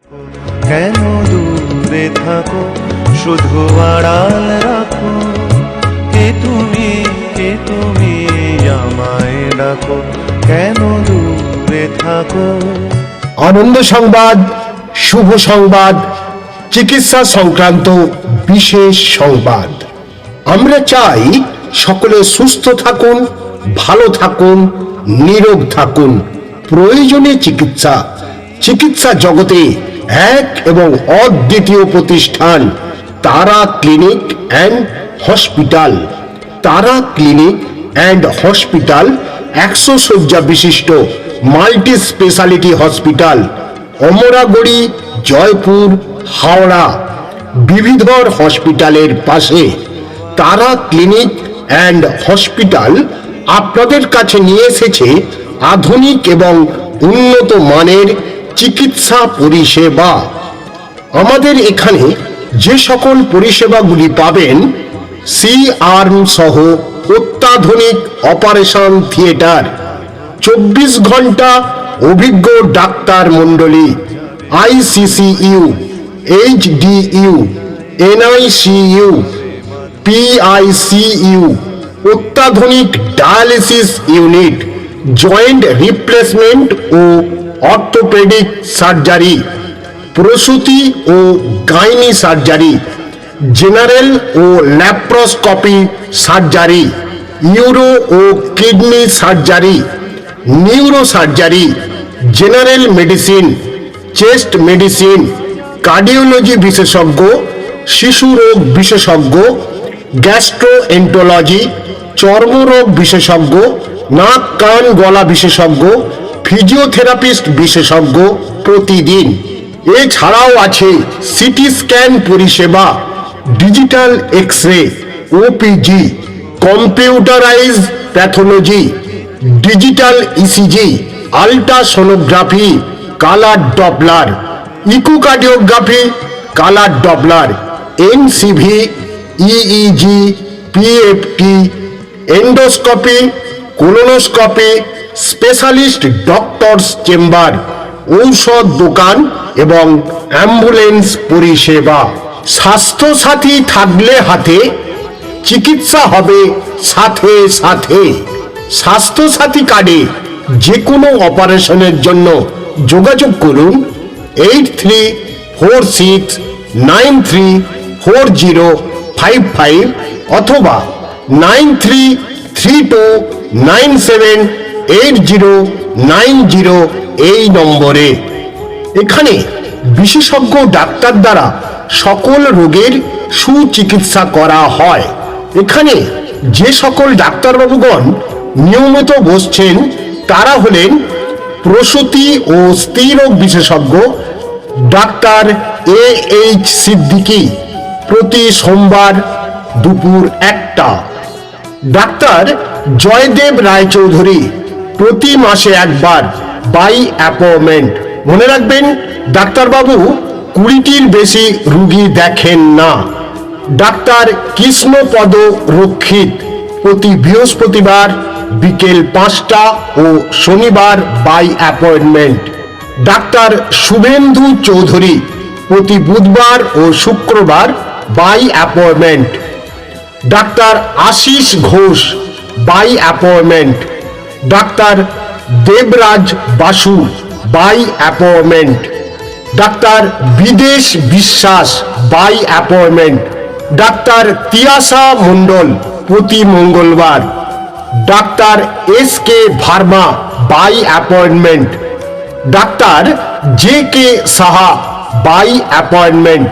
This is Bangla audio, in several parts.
কেন দূরে থাকো, শুধু আড়াল রাখো, কে তুমি আমায় ডাকো, কেন দূরে থাকো। আনন্দ সংবাদ, শুভ সংবাদ, চিকিৎসা সংক্রান্ত বিশেষ সংবাদ। আমরা চাই সকলে সুস্থ থাকুন, ভালো থাকুন, নিরোগ থাকুন। প্রয়োজনে চিকিৎসা জগতে এক এবং অদ্বিতীয় প্রতিষ্ঠান Tara clinic and hospital. Tara clinic and hospital 100 শয্যা বিশিষ্ট multi speciality hospital, Amragori, Joypur, Howrah. বিবিধর হসপিটালের পাশে তারা ক্লিনিক অ্যান্ড হসপিটাল আপনাদের কাছে নিয়ে এসেছে আধুনিক এবং উন্নত মানের চিকিৎসা পরিষেবা। আমাদের এখানে যে সকল পরিষেবাগুলি পাবেন, C-arm সহ অত্যাধুনিক অপারেশন থিয়েটার, 24 ঘন্টা অভিজ্ঞ ডাক্তার মণ্ডলী, ICCU, HDU, NICU, PICU, অত্যাধুনিক ডায়ালিসিস ইউনিট, জয়েন্ট রিপ্লেসমেন্ট ও অর্থোপেডিক সার্জারি, প্রসূতি ও গাইনি সার্জারি, জেনারেল ও ল্যাপ্রোস্কোপি সার্জারি, ইউরো ও kidney surgery, neuro surgery, general medicine, chest medicine, cardiology বিশেষজ্ঞ, শিশু রোগ বিশেষজ্ঞ, গ্যাস্ট্রোএন্টোলজি, চর্মরোগ বিশেষজ্ঞ, নাক কান গলা বিশেষজ্ঞ, ফিজিওথেরাপিস্ট বিশেষজ্ঞ প্রতিদিন। এছাড়াও আছে সিটি স্ক্যান পরিষেবা, digital X-ray, OPG, computerise pathology, digital ECG, ultrasonography, colour doppler, echocardiography, colour doppler, NCV, EEG, PFT, endoscopy, colonoscopy, specialist doctors chamber, ঔষধ দোকান এবং অ্যাম্বুলেন্স পরিষেবা। স্বাস্থ্যসাথী থাকলে হাতে চিকিৎসা হবে সাথে সাথে। স্বাস্থ্যসাথী কার্ডে যে কোনো অপারেশনের জন্য যোগাযোগ করুন 8346934055 অথবা 9332978090 এই নম্বরে। এখানে বিশেষজ্ঞ ডাক্তার দ্বারা সকল রোগের সুচিকিৎসা করা হয়। এখানে যে সকল ডাক্তারবাবুগণ নিয়মিত বসছেন তারা হলেন প্রসূতি ও স্ত্রীরোগ বিশেষজ্ঞ ডাক্তার AH সিদ্দিকী, প্রতি সোমবার দুপুর 1টা। ডাক্তার জয়দেব রায়চৌধুরী, প্রতি মাসে একবার, বাই অ্যাপয়েন্টমেন্ট। মনে রাখবেন, ডাক্তারবাবু 20টির বেশি রুগী দেখেন না। ডাক্তার কৃষ্ণপদ রক্ষিত, প্রতি বৃহস্পতিবার বিকেল 5টা ও শনিবার বাই অ্যাপয়েন্টমেন্ট। ডাক্তার শুভেন্দু চৌধুরী, প্রতি বুধবার ও শুক্রবার বাই অ্যাপয়েন্টমেন্ট। ডাক্তার আশিস ঘোষ, বাই অ্যাপয়েন্টমেন্ট। ডাক্তার দেবরাজ বাসু, বাই অ্যাপয়েন্টমেন্ট। ডাক্তার বিদেশ বিশ্বাস, বাই অ্যাপয়েন্টমেন্ট। ডাক্তার তিয়াসা মণ্ডল, প্রতি মঙ্গলবার। ডাক্তার SK ভার্মা, বাই অ্যাপয়েন্টমেন্ট। ডাক্তার JK Saha, by appointment.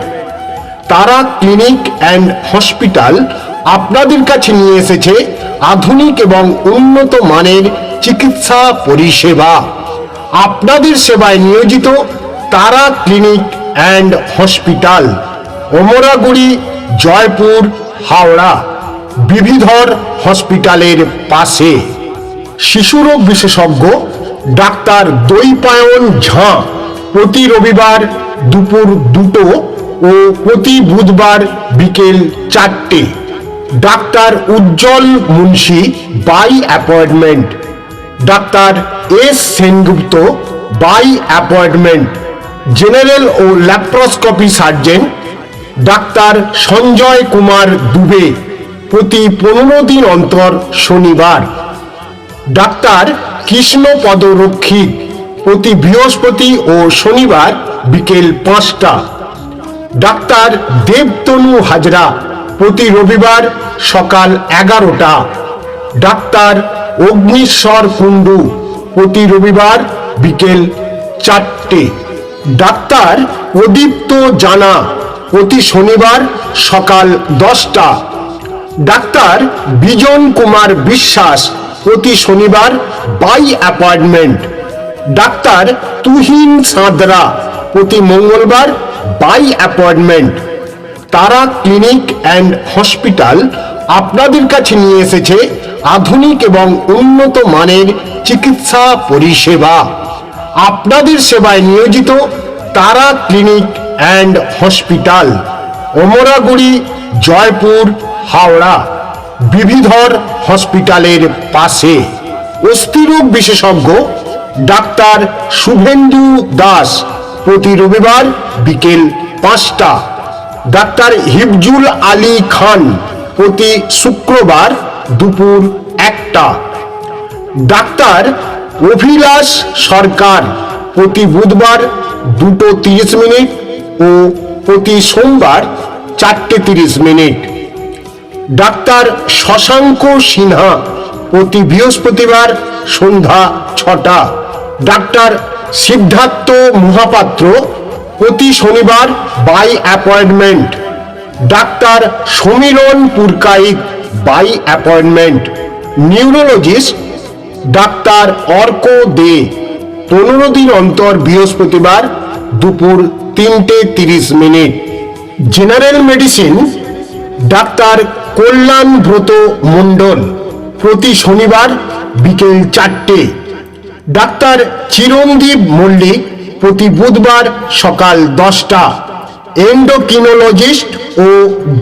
Tara clinic and hospital আপনাদের কাছে নিয়ে এসেছে আধুনিক এবং উন্নত মানের চিকিৎসা পরিষেবা। আপনাদের সেবায় নিয়োজিত Tara clinic and hospital, Amraguri, Joypur, Howrah. বিবিধর হসপিটালের পাশে। শিশুরোগ বিশেষজ্ঞ ডাক্তার দৈপায়ন ঝা, প্রতি রবিবার দুপুর 2টো ও প্রতি বুধবার বিকেল 4টে। Doctor Ujjwal Munshi, by appointment. Doctor S Sengupta, by appointment. General ও laparoscopy surgeon doctor Sanjay Kumar Dubey প্রতি 15 দিন অন্তর শনিবার। ডাক্তার কৃষ্ণপদ রক্ষিত প্রতি বৃহস্পতি ও শনিবার বিকেল 5টা। ডাক্তার দেবতনু হাজরা প্রতি রবিবার সকাল 11টা। ডাক্তার অগ্নিশ্বর কুণ্ডু প্রতি রবিবার বিকেল 4টে। ডাক্তার প্রদীপ্ত জানা প্রতি শনিবার সকাল 10টা। ডাক্তার বিজন কুমার বিশ্বাস প্রতি শনিবার বাই অ্যাপয়েন্টমেন্ট। ডাক্তার তুহিন সাঁতরা প্রতি মঙ্গলবার by appointment. Tara clinic and hospital আপনাদের কাছে নিয়ে এসেছে আধুনিক এবং উন্নত মানের চিকিৎসা পরিষেবা। আপনাদের সেবায় নিয়োজিত Tara clinic and hospital, Amraguri, Joypur, Howrah. বিবিধর হসপিটালের পাশে। অস্থিরোগ বিশেষজ্ঞ ডাক্তার শুভেন্দু দাস প্রতি রবিবার বিকেল 5টা। ডাক্তার হিফজুল আলী খান প্রতি শুক্রবার দুপুর 1টা। ডাক্তার অভিলাষ সরকার প্রতি বুধবার 2:30 ও প্রতি সোমবার 4:30। ডাক্তার শশাঙ্ক সিনহা প্রতি বৃহস্পতিবার সন্ধ্যা 6টা। ডাক্তার সিদ্ধার্থ মহাপাত্র প্রতি শনিবার by appointment. Doctor Samiran Purkait by appointment. Neurologist doctor Arko De 15 দিন অন্তর বৃহস্পতিবার দুপুর 3:30। জেনারেল মেডিসিন ডাক্তার কল্যাণ ব্রত মণ্ডল প্রতি শনিবার বিকেল 4টে। ডাক্তার চিরঞ্জীব মল্লিক প্রতি বুধবার সকাল 10টা। এন্ডোক্রিনোলজিস্ট ও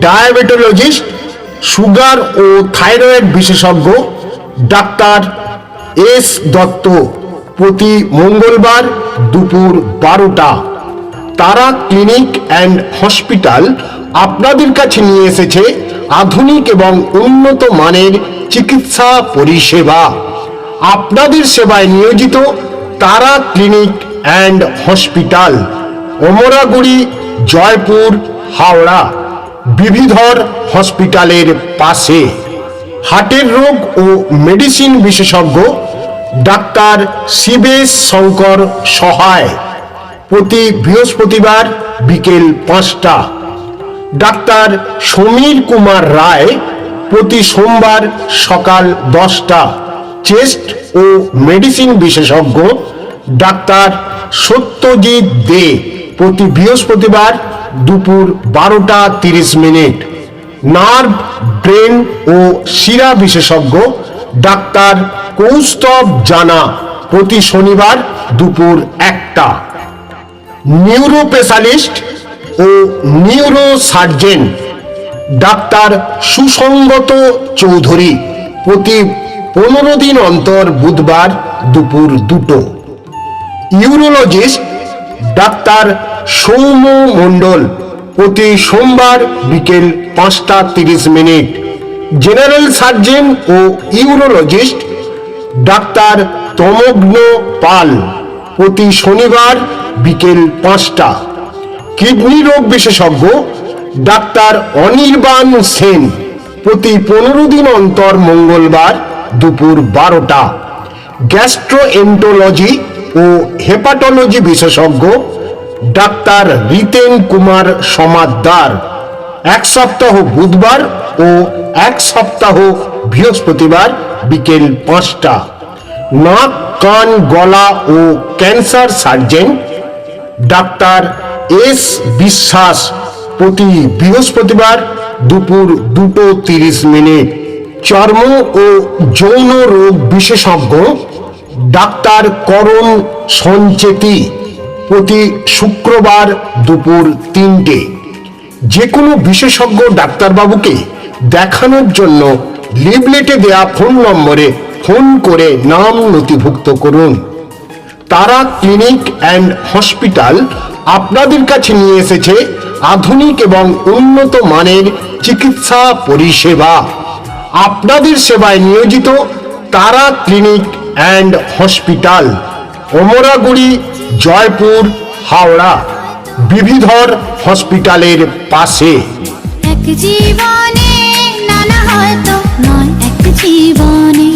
ডায়াবেটোলজিস্ট, সুগার ও থাইরয়েড বিশেষজ্ঞ ডাক্তার এস দত্ত প্রতি মঙ্গলবার দুপুর 12টা। তারা ক্লিনিক অ্যান্ড হসপিটাল আপনাদের কাছে নিয়ে এসেছে আধুনিক এবং উন্নত মানের চিকিৎসা পরিষেবা। আপনাদের সেবায় নিয়োজিত Tara clinic and hospital, Amraguri, Joypur, Howrah. বিবিধর হসপিটালের পাশে। হার্টের রোগ ও মেডিসিন বিশেষজ্ঞ ডাক্তার শিবেশ শঙ্কর সহায় প্রতি বৃহস্পতিবার বিকেল 5টা। ডাক্তার সমীর কুমার রায় প্রতি সোমবার সকাল 10টা। চেস্ট ও মেডিসিন বিশেষজ্ঞ ডাক্তার সত্যজিৎ দে প্রতি বৃহস্পতিবার দুপুর 12:30। নার্ভ, ব্রেন ও শিরা বিশেষজ্ঞ ডাক্তার কৌস্তব জানা প্রতি শনিবার দুপুর 1টা। নিউরো স্পেশালিস্ট ও নিউরো সার্জন ডাক্তার সুসংগত চৌধুরী প্রতি 15 দিন অন্তর বুধবার দুপুর 2টো। ইউরোলজিস্ট ডাক্তার সৌম্য মণ্ডল প্রতি সোমবার বিকেল 5:30। জেনারেল সার্জন ও ইউরোলজিস্ট ডাক্তার তমগ্ন পাল প্রতি শনিবার বিকেল 5টা। কিডনি রোগ বিশেষজ্ঞ ডাক্তার অনির্বাণ সেন প্রতি 15 দিন অন্তর মঙ্গলবার দুপুর 12টা। গ্যাস্ট্রোএন্টোলজি ও হেপাটোলজি বিশেষজ্ঞ ডাক্তার রিতেন কুমার সমাদ্দার 1 সপ্তাহ বুধবার ও 1 সপ্তাহ বৃহস্পতিবার বিকেল 5টা। নাক, কান, গলা ও ক্যান্সার সার্জন ডাক্তার এস বিশ্বাস প্রতি বৃহস্পতিবার দুপুর 2:30। চর্ম ও যৌন রোগ বিশেষজ্ঞ ডাক্তার করণ সঞ্চেতি প্রতি শুক্রবার দুপুর 3টে। যে কোনো বিশেষজ্ঞ ডাক্তারবাবুকে দেখানোর জন্য লিফলেটে দেয়া ফোন নম্বরে ফোন করে নাম নথিভুক্ত করুন। তারা ক্লিনিক অ্যান্ড হসপিটাল আপনাদের কাছে নিয়ে এসেছে আধুনিক এবং উন্নত মানের চিকিৎসা পরিষেবা। আপনাদের সেবায় নিয়োজিত Tara clinic and hospital, Amraguri, Joypur, Howrah, বিবিধর হসপিটালের পাশে। এক জীবনে নানা হয়তো নয় এক জীবনে।